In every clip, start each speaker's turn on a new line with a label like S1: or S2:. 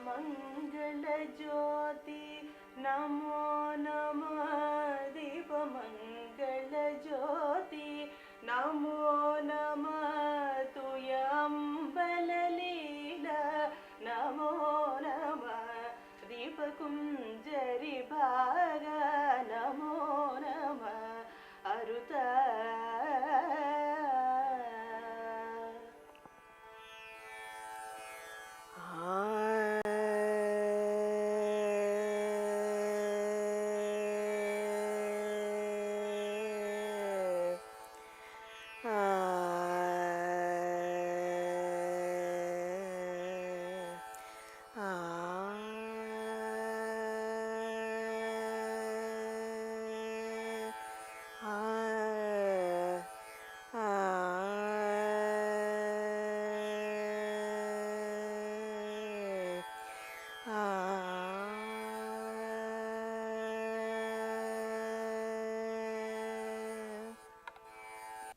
S1: दीपमङ्गलज्योति नमो नमः दीपमङ्गलज्योति नमो नमः तुयम्बललीला नमो नमः दीपकुञ्जरि भाग नमो नमः अरुता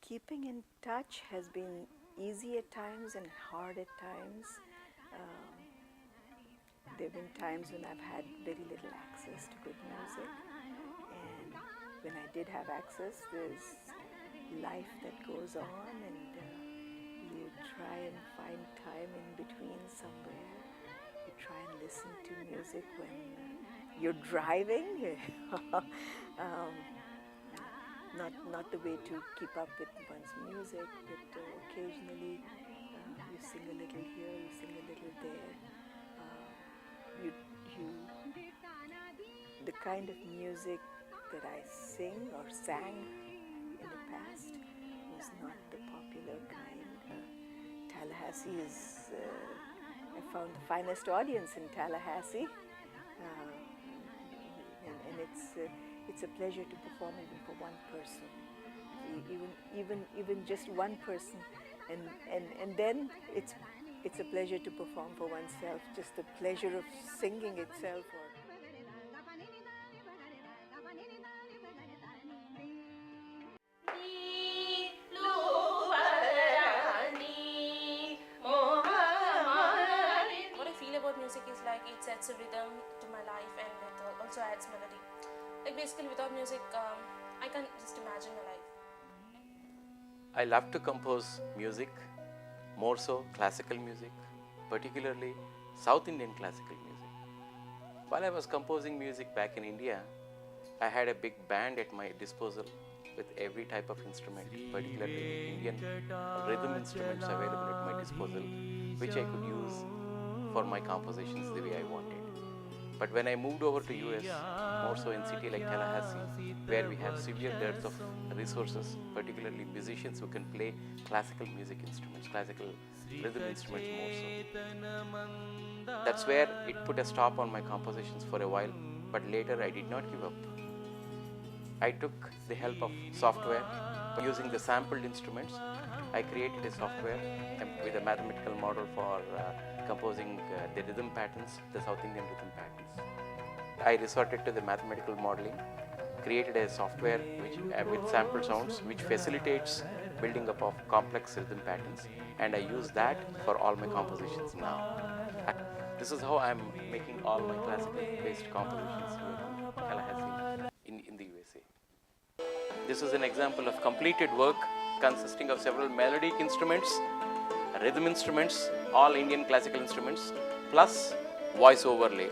S1: Keeping in touch has been easy at times and hard at times. There have been times when I've had very little access to good music, and when I did have access, there's life that goes on, and you try and find time in between somewhere. You try and listen to music when you're driving. Not the way to keep up with one's music, but occasionally you sing a little here, you sing a little there. The kind of music that I sing or sang in the past was not the popular kind. Tallahassee is, I found the finest audience in Tallahassee, and it's a pleasure to perform even for one person, even just one person, and then it's a pleasure to perform for oneself, just the pleasure of singing itself.
S2: What I feel about music is like it sets a rhythm to my life and it also adds melody. Like basically without music, I can't just imagine my life.
S3: I love to compose music, more so classical music, particularly South Indian classical music. While I was composing music back in India, I had a big band at my disposal with every type of instrument, particularly Indian rhythm instruments available at my disposal, which I could use for my compositions the way I wanted. But when I moved over to US, more so in city like Tallahassee, where we have severe dearth of resources, particularly musicians who can play classical music instruments, classical rhythm instruments more so. That's where it put a stop on my compositions for a while, but later I did not give up. I took the help of software. Using the sampled instruments, I created a software with a mathematical model for composing the rhythm patterns, the South Indian rhythm patterns. I resorted to the mathematical modeling, created a software with sample sounds which facilitates building up of complex rhythm patterns, and I use that for all my compositions now. This is how I'm making all my classical based compositions here in Tallahassee in the USA. This is an example of completed work consisting of several melodic instruments, rhythm instruments, all Indian classical instruments, plus voice overlay.